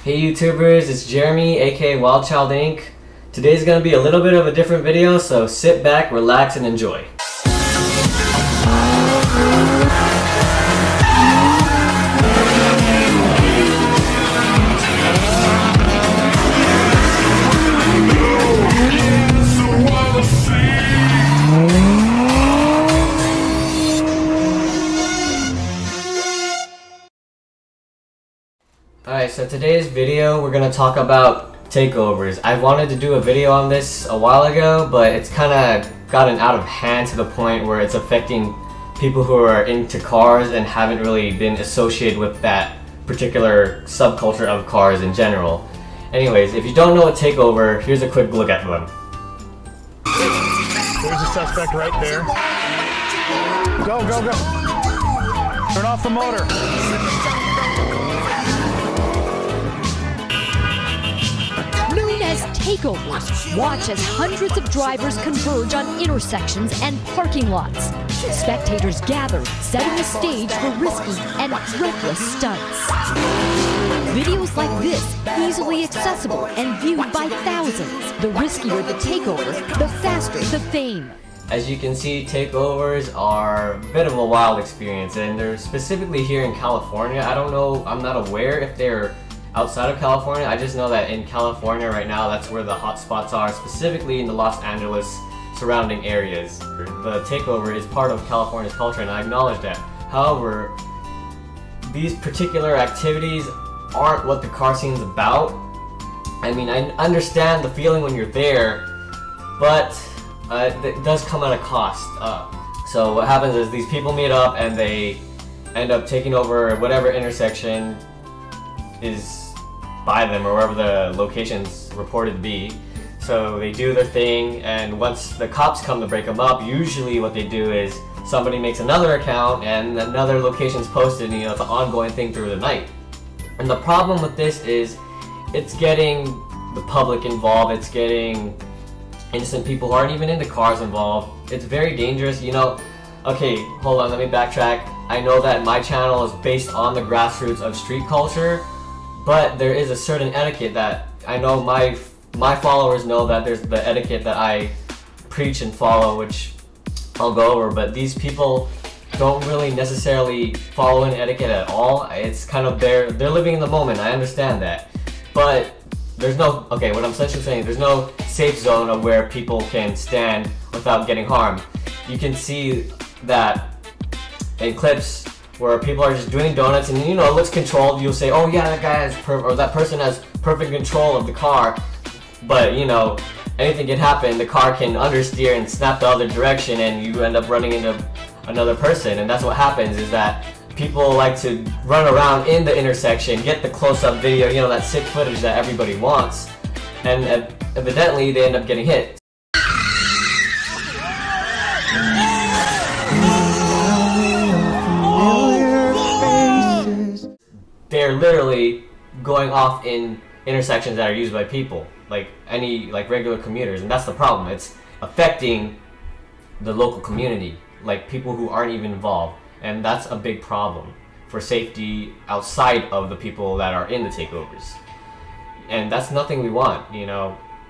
Hey YouTubers, it's Jeremy, aka Wild Child Inc. Today's gonna be a little bit of a different video, so sit back, relax, and enjoy. Alright, so today's video we're going to talk about takeovers. I wanted to do a video on this a while ago, but it's kind of gotten out of hand to the point where it's affecting people who are into cars and haven't really been associated with that particular subculture of cars in general. Anyways, if you don't know a takeover, here's a quick look at them. There's a suspect right there. Go, go, go. Turn off the motor. Known as takeovers, watch as hundreds of drivers converge on intersections and parking lots. Spectators gather, setting the stage for risky and reckless stunts. Videos like this, easily accessible and viewed by thousands. The riskier the takeover, the faster the fame. As you can see, takeovers are a bit of a wild experience, and they're specifically here in California. I don't know, I'm not aware if they're outside of California. I just know that in California right now, that's where the hot spots are, specifically in the Los Angeles surrounding areas. The takeover is part of California's culture, and I acknowledge that. However, these particular activities aren't what the car scene is about. I mean, I understand the feeling when you're there, but it does come at a cost. So what happens is these people meet up and they end up taking over whatever intersection is by them or wherever the location's reported to be. So they do their thing, and once the cops come to break them up, usually what they do is somebody makes another account and another location's posted, and it's an ongoing thing through the night. And the problem with this is it's getting the public involved, it's getting innocent people who aren't even into cars involved. It's very dangerous, Okay, hold on, let me backtrack. I know that my channel is based on the grassroots of street culture, but there is a certain etiquette that I know my followers know, that there's the etiquette that I preach and follow, which I'll go over, but these people don't really necessarily follow an etiquette at all. It's kind of they're living in the moment, I understand that. But there's no, what I'm essentially saying, there's no safe zone of where people can stand without getting harmed. You can see that in clips where people are just doing donuts and it looks controlled. You'll say, oh yeah, that guy has or that person has perfect control of the car, but anything can happen. The car can understeer and snap the other direction, and you end up running into another person. And that's what happens, is that people like to run around in the intersection, get the close-up video, that sick footage that everybody wants, and evidently they end up getting hit. They're literally going off in intersections that are used by people, like regular commuters, and that's the problem. It's affecting the local community, like people who aren't even involved, and that's a big problem for safety outside of the people that are in the takeovers. And that's nothing we want,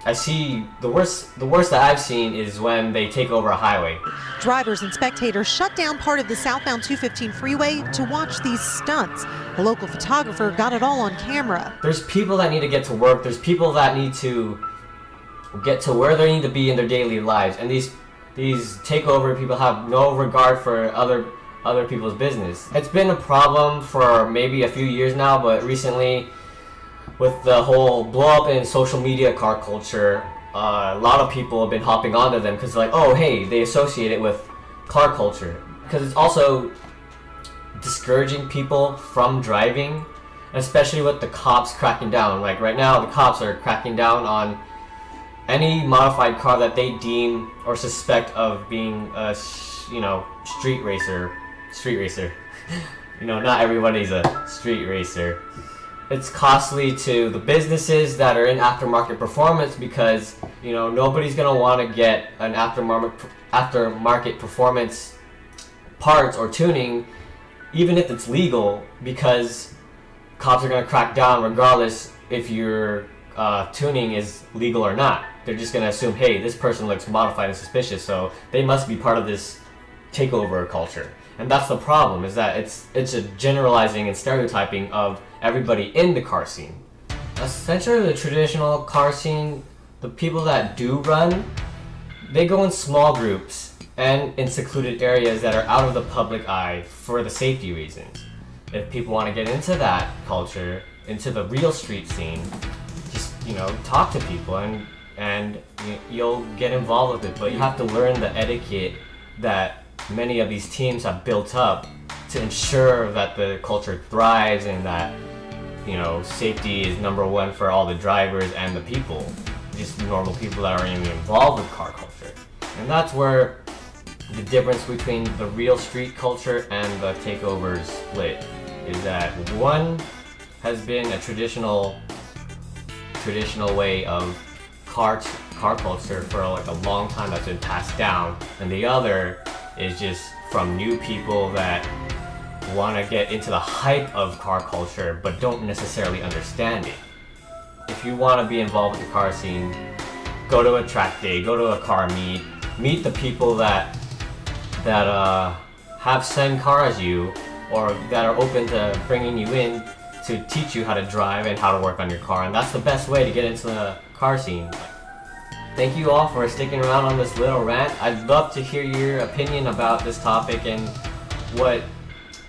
I see the worst that I've seen is when they take over a highway. Drivers and spectators shut down part of the southbound 215 freeway to watch these stunts. A local photographer got it all on camera. There's people that need to get to work. There's people that need to get to where they need to be in their daily lives. And these takeover people have no regard for other people's business. It's been a problem for maybe a few years now, but recently, with the whole blow up in social media car culture, a lot of people have been hopping onto them because they're like, oh hey, they associate it with car culture. Because it's also discouraging people from driving, especially with the cops cracking down. Like right now, the cops are cracking down on any modified car that they deem or suspect of being a, street racer. Not everybody's a street racer. It's costly to the businesses that are in aftermarket performance because, nobody's gonna want to get an aftermarket performance parts or tuning, even if it's legal, because cops are going to crack down regardless if your tuning is legal or not. They're just gonna assume, hey, this person looks modified and suspicious, so they must be part of this takeover culture. And that's the problem, is that it's a generalizing and stereotyping of everybody in the car scene. Essentially, the traditional car scene, the people that do run, they go in small groups and in secluded areas that are out of the public eye for the safety reasons. If people want to get into that culture, into the real street scene, just, talk to people and you'll get involved with it. But you have to learn the etiquette that many of these teams have built up to ensure that the culture thrives and that safety is number one for all the drivers and the people, just normal people that aren't even involved with car culture. And that's where the difference between the real street culture and the takeover split is that one has been a traditional way of car culture for like a long time that's been passed down, and the other is just from new people that want to get into the hype of car culture but don't necessarily understand it. If you want to be involved with the car scene, go to a track day, go to a car meet the people that have same car as you, or that are open to bringing you in to teach you how to drive and how to work on your car, and that's the best way to get into the car scene. Thank you all for sticking around on this little rant. I'd love to hear your opinion about this topic and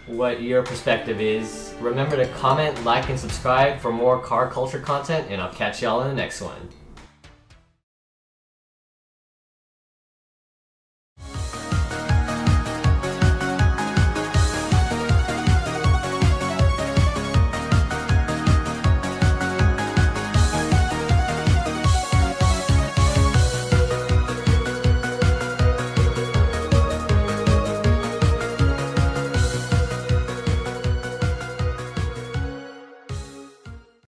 what your perspective is. Remember to comment, like, and subscribe for more car culture content, and I'll catch y'all in the next one.